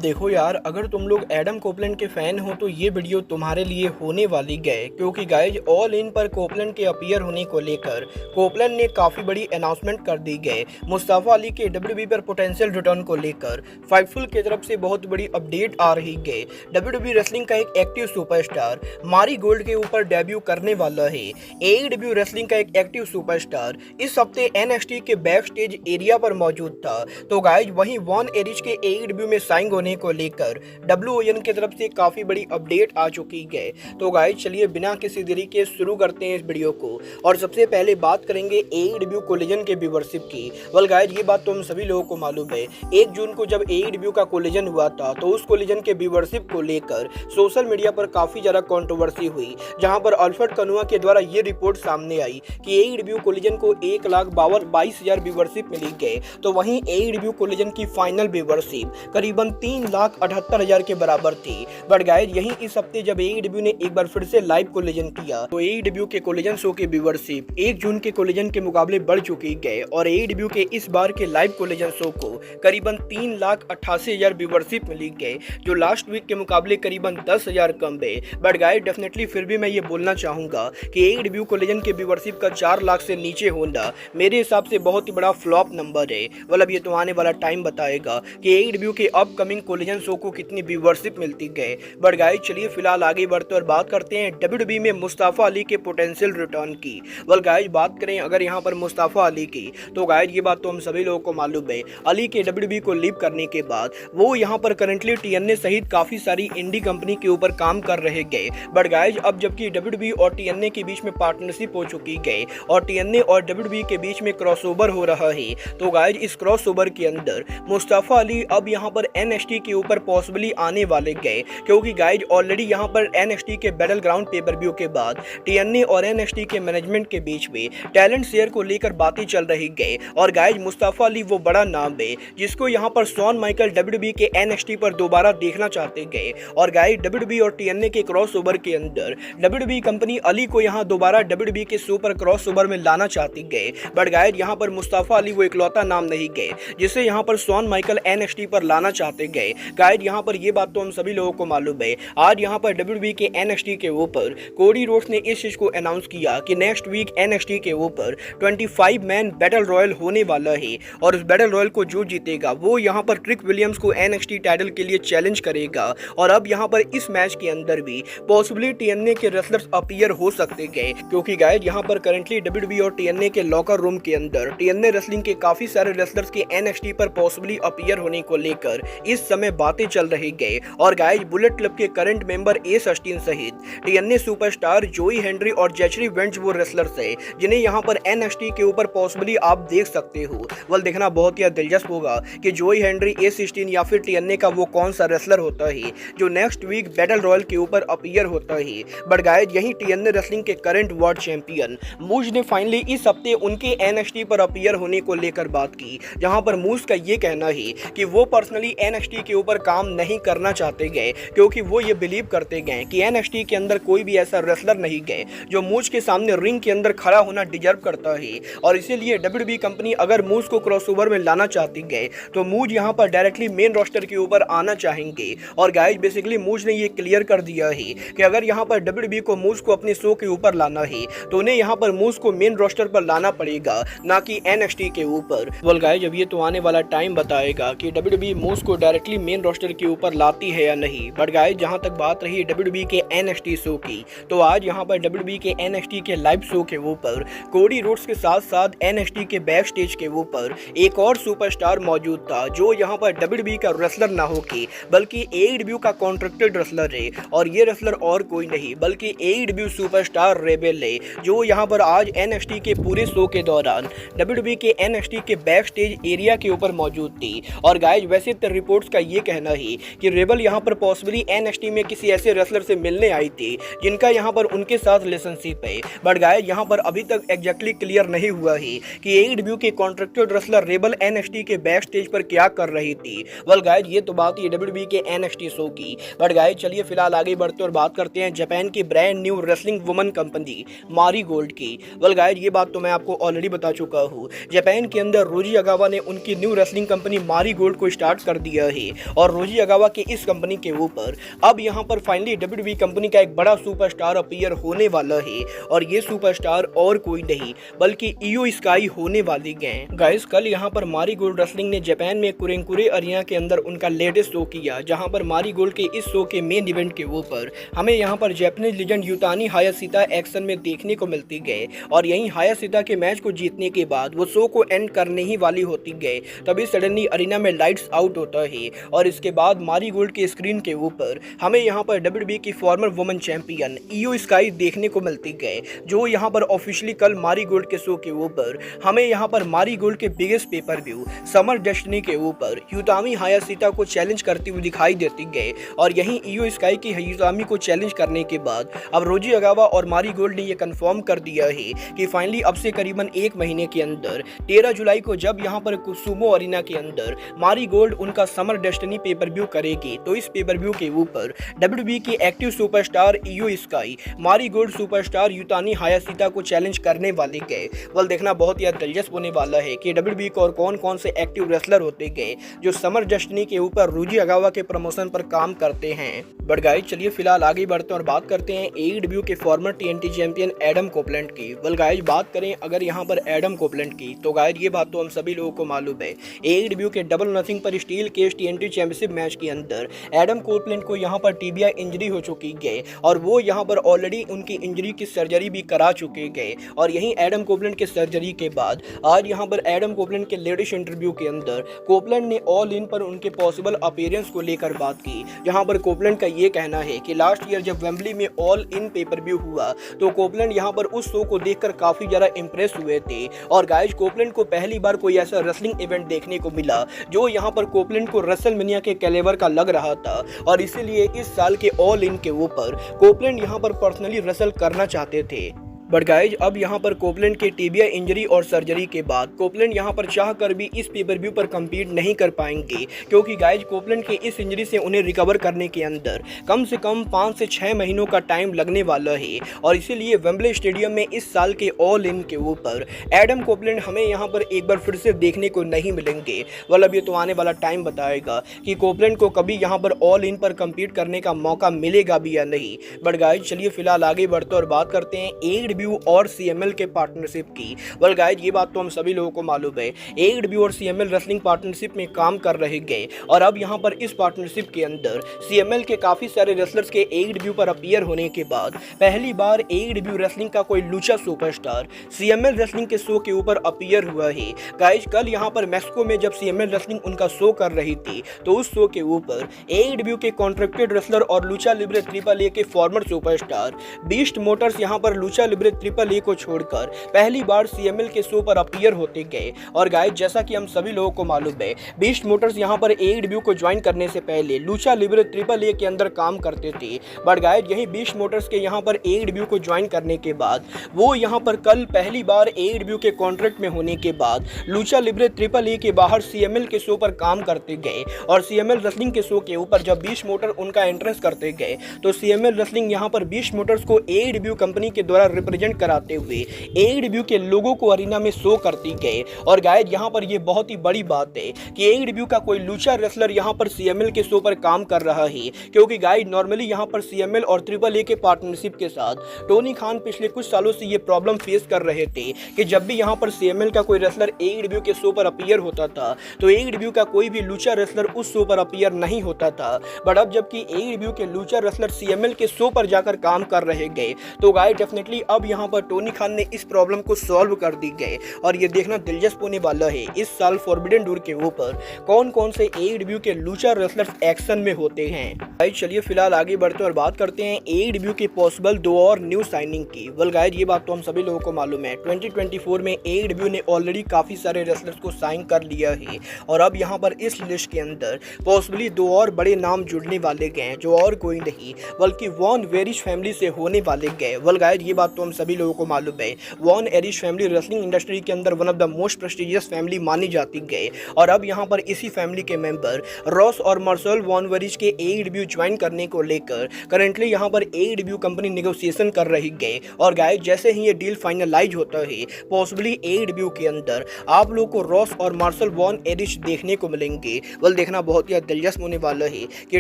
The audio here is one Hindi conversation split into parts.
देखो यार, अगर तुम लोग एडम कोपलैंड के फैन हो तो ये वीडियो तुम्हारे लिए होने वाली है, क्योंकि गाइज ऑल इन पर कोपलैंड के अपीयर होने को लेकर कोपलैंड ने काफी बड़ी अनाउंसमेंट कर दी है। मुस्तफा अली के डब्ल्यूडब्ल्यूई पर पोटेंशियल रिटर्न को लेकर फाइटफुल की तरफ से बहुत बड़ी अपडेट आ रही है। डब्ल्यूडब्ल्यूई रेसलिंग का एक एक्टिव सुपरस्टार मारी गोल्ड के ऊपर डेब्यू करने वाला है। एईडब्ल्यू रेसलिंग का एक एक्टिव सुपरस्टार इस हफ्ते एनएक्सटी के बैक स्टेज एरिया पर मौजूद था। तो गाइज वहीं वॉन एरिच के एईडब्ल्यू में साइन होने को लेकर डब्ल्यूओएन की तरफ से काफी बड़ी अपडेट आ चुकी है। तो गाइस चलिए बिना किसी देरी के शुरू करते हैं इस वीडियो को। और सबसे पहले बात करेंगे एईडब्ल्यू कोलिजन के व्यूअरशिप की। वेल गाइस ये बात तो हम सभी लोगों को मालूम है, 1 जून को जब एईडब्ल्यू का कोलिजन हुआ था तो उस कोलिजन के व्यूअरशिप को लेकर सोशल मीडिया पर काफी ज्यादा कंट्रोवर्सी हुई, जहां पर अल्फ्रेड कनुआ के द्वारा ये रिपोर्ट सामने आई कि एईडब्ल्यू कोलिजन को 1,22,000 व्यूअरशिप मिली है। तो वहीं एईडब्ल्यू कोलिजन की फाइनल व्यूअरशिप करीबन 3,78,000 के बराबर थी। बट गाइस यहीं इस हफ्ते जब एईडब्ल्यू ने एक बार फिर से लाइव कोलिजन किया तो एईडब्ल्यू के कोलिजन शो की व्यूअरशिप 1 जून के कोलिजन के मुकाबले बढ़ चुकी है और एईडब्ल्यू के इस बार के लाइव कोलिजन शो को करीबन 3,88,000 व्यूअरशिप मिली है, जो लास्ट वीक के मुकाबले करीबन 10,000 कम है। बट गाइस डेफिनेटली फिर भी मैं ये बोलना चाहूंगा कि एईडब्ल्यू कोलिजन के व्यूअरशिप का 4 लाख से नीचे होना मेरे हिसाब से बहुत ही बड़ा फ्लॉप नंबर है। मतलब ये तो आने वाला टाइम बताएगा कि एईडब्ल्यू के अपकमिंग कोलिजन शो को कितनी व्यूअरशिप मिलती है। बट गाइस चलिए फिलहाल आगे बढ़ते और बात करते हैं डब्ल्यूडब्ल्यूई में मुस्तफा अली के पोटेंशियल रिटर्न की। वेल गाइस बात करें अगर यहाँ पर मुस्तफा अली की, तो गाइस ये बात तो हम सभी लोगों को मालूम है, अली के डब्ल्यूडब्ल्यूई को लीव करने के बाद वो यहाँ पर करंटली टीएनए सहित काफी सारी इंडी कंपनी के ऊपर काम कर रहे गए। बट गाइस अब जबकि डब्ल्यूडब्ल्यूई और टीएनए के बीच में पार्टनरशिप हो चुकी है और टीएनए और डब्ल्यूडब्ल्यूई के बीच में क्रॉसओवर हो रहा है, तो गाइस इस क्रॉसओवर के अंदर मुस्तफा अली अब यहाँ पर एनएक्सटी के ऊपर पॉसिबली आने वाले गए, क्योंकि गाइज ऑलरेडी यहाँ पर एनएक्सटी के बैटल ग्राउंड पेपर व्यू के बाद टीएनए और एनएक्सटी के मैनेजमेंट के बीच में टैलेंट शेयर को लेकर बातें चल रही गए। और गाइज मुस्तफा अली वो बड़ा नाम है जिसको यहाँ पर शॉन माइकल डब्ल्यूडब्ल्यूई के एनएक्सटी पर दोबारा देखना चाहते गए। और गाइज डब्ल्यूडब्ल्यूई और टीएनए के क्रॉसओवर के अंदर डब्ल्यूडब्ल्यूई कंपनी अली को यहाँ दोबारा डब्ल्यूडब्ल्यूई के शो पर क्रॉसओवर में लाना चाहती गए। बट गाइज यहाँ पर मुस्तफा अली वो इकलौता नाम नहीं गए जिसे यहाँ पर शॉन माइकल एनएक्सटी पर लाना चाहते गए। गाइस यहाँ पर ये बात तो हम सभी लोगों को मालूम है, आज यहाँ पर डब्ल्यूडब्ल्यूई के एनएक्सटी के ऊपर कोडी रोड्स ने इस चीज को अनाउंस किया कि नेक्स्ट वीक एनएक्सटी के ऊपर 25 मैन बैटल रॉयल होने वाला है और उस बैटल रॉयल को जो जीतेगा वो यहाँ पर ट्रिक विलियम्स को एनएक्सटी टाइटल के लिए चैलेंज करेगा। और अब यहाँ पर इस मैच के अंदर भी पॉसिबली टीएनए के रेसलर्स अपीयर हो सकते गए, क्योंकि गाइस यहाँ पर करंटली डब्ल्यूडब्ल्यूई और टीएनए के लॉकर रूम के अंदर टीएनए रेसलिंग के काफी सारे रेसलर्स के एनएक्सटी पर पॉसिबली अपीयर होने को लेकर इस समय बातें चल रही गए। और गाइस बुलेट क्लब के करंट मेंबर एस अस्टिन सहित टीएनए सुपरस्टार जोई हेनरी और जैचरी वेंट्स वो रेसलर्स है जिन्हें यहाँ पर एनएक्सटी के ऊपर पॉसिबली आप देख सकते हो। वल देखना बहुत ही दिलचस्प होगा कि जोई हेनरी, एस अस्टिन या फिर टीएनए का वो कौन सा रेसलर होता है जो नेक्स्ट वीक बैटल रॉयल के ऊपर अपीयर होता है। बट गाइस यही टीएनए रेसलिंग के करंट वर्ल्ड चैंपियन मूज ने फाइनली इस हफ्ते उनके एनएक्सटी पर अपीयर होने को लेकर बात की, जहां पर मूज का ये कहना है कि वो पर्सनली एनएक्सटी के ऊपर काम नहीं करना चाहते गए, क्योंकि वो ये बिलीव करते गए कि एनएक्सटी के अंदर कोई भी ऐसा रेसलर नहीं गए जो मूज के सामने रिंग के अंदर खड़ा होना डिजर्व करता है। और इसीलिए डब्ल्यूडब्ल्यूई कंपनी अगर मूज को क्रॉसओवर में लाना चाहती गए तो मूज यहाँ पर डायरेक्टली मेन रोस्टर के ऊपर आना चाहेंगे। और गाइस बेसिकली मूज ने ये क्लियर कर दिया है कि अगर यहाँ पर डब्ल्यूडब्ल्यूई को मूज को अपने शो के ऊपर लाना है तो उन्हें यहाँ पर मूज को मेन रोस्टर पर लाना पड़ेगा, ना कि एनएक्सटी के ऊपर। वेल गाइस जब ये तो आने वाला टाइम बताएगा कि डब्ल्यूडब्ल्यूई मूज को डायरेक्टली मेन रोस्टर के ऊपर लाती है या नहीं। बट गाइस जहां तक बात रही डब्ल्यूडब्ल्यूई के एनएक्सटी शो की, तो आज यहां पर डब्ल्यूडब्ल्यूई के एनएक्सटी के लाइव शो के ऊपर कोडी रोड्स के साथ साथ एनएक्सटी के बैक स्टेज के ऊपर एक और सुपरस्टार मौजूद था जो यहां पर डब्ल्यूडब्ल्यूई का रेसलर ना हो के बल्कि एईडब्ल्यू का कॉन्ट्रैक्टेड रेसलर है। और ये रेसलर और कोई नहीं बल्कि एईडब्ल्यू सुपरस्टार रेबेल है, जो यहां पर आज एनएक्सटी के पूरे शो के दौरान डब्ल्यूडब्ल्यूई के एनएक्सटी के बैक स्टेज एरिया के ऊपर मौजूद थी। और गाइस वैसे तो रिपोर्ट्स का ये कहना है कि रेबल यहाँ पर पॉसिबली एनएक्सटी में किसी ऐसे रेसलर से मिलने आई थी जिनका यहाँ पर उनके साथ रिलेशनशिप है। बट गाइस यहाँ पर अभी तक एग्जैक्टली क्लियर नहीं हुआ है कि एईडब्ल्यू के कॉन्ट्रैक्टेड रेसलर रेबल एनएक्सटी के बैक स्टेज पर क्या कर रही थी। वेल गाइस ये तो बात है डब्ल्यूडब्ल्यूई के एनएक्सटी शो की। बट गाइस चलिए फिलहाल आगे बढ़ते और बात करते हैं जापान की brand new wrestling woman company मारी गोल्ड की। वेल गाइस ये बात तो मैं आपको ऑलरेडी बता चुका हूँ, जापान के अंदर रोजी अगावा ने उनकी न्यू रेसलिंग कंपनी मारी गोल्ड को स्टार्ट कर दिया है। और रोजी अगावा के इस कंपनी के ऊपर अब यहाँ पर फाइनली WWE कंपनी का एक बड़ा सुपरस्टार अपीयर होने वाला है और ये सुपरस्टार और कोई नहीं बल्कि इयो स्काई होने वाली है। गाइस कल यहाँ पर मारी गोल्ड रेसलिंग ने जापान में कुरेंकुरे अरीना के अंदर उनका लेटेस्ट शो किया, जहाँ पर मारी गोल्ड के इस शो के मेन इवेंट के ऊपर हमें यहाँ पर जापानीज लीजेंड युतानी हायाशिता एक्शन में देखने को मिलती गए और यहीं हायाशिता के मैच को जीतने के बाद वो शो को एंड करने ही वाली होती गए, तभी सडनली अरीना में लाइट्स आउट होता है और इसके बाद मारी गोल्ड के स्क्रीन के ऊपर हमें यहाँ पर WWE की फॉर्मर वुमेन चैंपियन इयो स्काई देखने को मिलती गए, जो यहाँ पर ऑफिशियली कल मारी गोल्ड के शो के ऊपर हमें यहाँ पर मारी गोल्ड के biggest pay per view summer destiny के ऊपर युतामी हायाशिता को चैलेंज करती हुई दिखाई देती गए और यहीं इयो स्काई की युतामी को चैलेंज करने के बाद अब रोजी अगावा और मारी गोल्ड ने यह कंफर्म कर दिया है कि फाइनली अब से करीबन एक महीने के अंदर 13 जुलाई को जब यहाँ पर सुमो अरीना के अंदर मारी गोल्ड उनका समर डेस्टिनी पेपर व्यू करेगी, तो इस पेपर व्यू के ऊपर WWE के एक्टिव सुपरस्टार इयो स्काई मारी गोल्ड सुपरस्टार युतानी हायाशिता को चैलेंज करने वाले गए। वल देखना बहुत ही दिलचस्प होने वाला है कि WWE को और कौन कौन से एक्टिव रेसलर होते गए जो समर डेस्टिनी के ऊपर रोजी अगावा के प्रमोशन पर काम करते हैं। बट गाइस चलिए फिलहाल आगे बढ़ते हैं और बात करते हैं AEW के farmer TNT champion Adam Copeland की। वल गाइस बात करें अगर यहाँ पर एडम कोपलैंड की, तो गाइस ये बात तो हम सभी लोगों को मालूम है, AEW के डबल नथिंग पर steel cage TNT championship match के अंदर एडम कोपलैंड को यहाँ पर टीबिया इंजरी हो चुकी है और वो यहाँ पर ऑलरेडी उनकी इंजरी की सर्जरी भी करा चुके गए और यहीं एडम कोपलैंड के सर्जरी के बाद आज यहाँ पर एडम कोपलैंड के लेटेस्ट इंटरव्यू के अंदर कोपलैंड ने ऑल इन पर उनके पॉसिबल अपीयरेंस को लेकर बात की, जहाँ पर कोपलैंड का ये कहना है कि लास्ट ईयर जब वेम्बली में ऑल इन पेपर व्यू हुआ तो कोपलैंड यहाँ पर उस शो को देखकर काफी ज्यादा इंप्रेस हुए थे और गाइस कोपलैंड को पहली बार कोई ऐसा रेसलिंग इवेंट देखने को मिला जो यहाँ पर कोपलैंड को रेसलमेनिया के कैलेबर का लग रहा था और इसीलिए इस साल के ऑल इन के ऊपर कोपलैंड यहाँ पर पर्सनली रेसल करना चाहते थे। बट गाइज अब यहाँ पर कोपलैंड के टीबिया इंजरी और सर्जरी के बाद कोपलैंड यहाँ पर चाह कर भी इस पेपर व्यू पर कम्पीट नहीं कर पाएंगे, क्योंकि गाइज कोपलैंड के इस इंजरी से उन्हें रिकवर करने के अंदर कम से कम 5 से 6 महीनों का टाइम लगने वाला है और इसीलिए वेम्बले स्टेडियम में इस साल के ऑल इन के ऊपर एडम कोपलैंड हमें यहाँ पर एक बार फिर से देखने को नहीं मिलेंगे। मतलब ये तो आने वाला टाइम बताएगा कि कोपलैंड को कभी यहाँ पर ऑल इन पर कम्पीट करने का मौका मिलेगा भी या नहीं। बट गाइज चलिए फिलहाल आगे बढ़ते और बात करते हैं AEW और CML के पार्टनरशिप की। वेल गाइज ये बात तो हम सभी लोगों को मालूम है, AEW और CML रेसलिंग पार्टनरशिप में काम कर रहे गए और अब यहाँ पर इस पार्टनरशिप के अंदर CML के काफी सारे रेसलर्स के AEW पर अपीयर होने के बाद पहली बार AEW रेसलिंग का कोई लूचा सुपरस्टार CML रेसलिंग के शो के ऊपर अपीयर हुआ है। गाइज कल यहाँ पर मैक्सिको में जब CML रेसलिंग उनका शो कर रही थी तो उस शो के ऊपर AEW के कॉन्ट्रैक्टेड रेसलर और लूचा लिब्रे ट्रिपल ए के फॉर्मर सुपरस्टार बीस्ट मोटर्स यहाँ पर लूचा लिब्रे ट्रिपल ए को छोड़कर पहली बार CML के शो पर अपीयर होते गए। और गाइस जैसा कि हम सभी लोगों को मालूम है, बीस्ट मोटर्स यहां पर AEW को ज्वाइन करने से पहले लूचा लिब्रे ट्रिपल ए के अंदर काम करते थे। बट गाइस यही बीस्ट मोटर्स के यहां पर AEW को ज्वाइन करने के बाद वो यहां पर कल पहली बार AEW के कॉन्ट्रैक्ट में होने के बाद लूचा लिब्रे ट्रिपल ए के बाहर CML के शो पर काम करते गए और CML रेसलिंग के शो के ऊपर जब बीस्ट मोटर उनका एंट्रेंस करते गए तो CML रेसलिंग यहां पर बीस्ट मोटर्स को AEW कंपनी के द्वारा रिप्रेजेंट कराते हुए AEW के लोगों को अरीना में शो करती गए। और गाइस यहाँ पर ये बहुत ही बड़ी बात है कि AEW का कोई लूचा रेसलर यहाँ पर CML के शो पर काम कर रहा है, क्योंकि गाइस नॉर्मली यहाँ पर CML और ट्रिपल ए के पार्टनरशिप के साथ टोनी खान पिछले कुछ सालों से ये प्रॉब्लम फेस कर रहे थे कि जब भी यहाँ पर CML का कोई रेसलर AEW के शो पर अपीयर होता था तो AEW का कोई भी लूचा रेसलर उस शो पर अपीयर नहीं होता था। बट अब जबकि AEW के लूचा रेसलर CML के शो पर जाकर काम कर रहे गए तो गाइस डेफिनेटली अब यहाँ पर टोनी खान ने इस प्रॉब्लम को सॉल्व कर दी गए और ये देखना दिलचस्प होने वाला है इस साल फॉरबिडन डोर के ऊपर कौन कौन से AEW के लूचा रेसलर्स एक्शन में होते हैं। गाइस चलिए फिलहाल आगे बढ़ते और बात करते हैं AEW के पॉसिबल 2 और न्यू साइनिंग की। वेल गाइस ये बात तो हम सभी लोगों को मालूम है, 2024 में AEW ने ऑलरेडी काफी सारे रेसलर्स को साइन कर लिया है और अब यहाँ पर इस लिस्ट के अंदर पॉसिबली 2 और बड़े नाम जुड़ने वाले गए जो और कोई नहीं बल्कि वॉन वेरिश फैमिली से होने वाले गए। वेल गाइस ये बात तो हम सभी लोगों को मालूम है। Von Irish family wrestling industry के अंदर one of the most prestigious family मानी जाती है और अब यहाँ पर इसी फैमिली के मेंबर रॉस और मार्शल वॉन एरिश के AEW ज्वाइन करने को लेकर करेंटली यहाँ पर AEW कंपनी नेगोशिएशन कर रही है। और गाइस जैसे ही ये डील फाइनलाइज होता है पॉसिबली AEW के अंदर आप लोग को रॉस और मार्शल वॉन एरिश देखने को मिलेंगे। वेल देखना बहुत ही दिलचस्प होने वाला है कि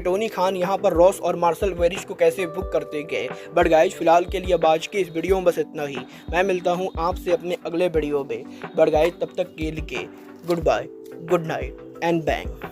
टोनी खान यहाँ पर रॉस और मार्शल एरिश को कैसे बुक करते गए। बट गाइस फिलहाल के लिए अब आज के इस वीडियो में बस इतना ही। मैं मिलता हूँ आपसे अपने अगले वीडियो में। बट गाइस तब तक के लिए good bye, good night and bang.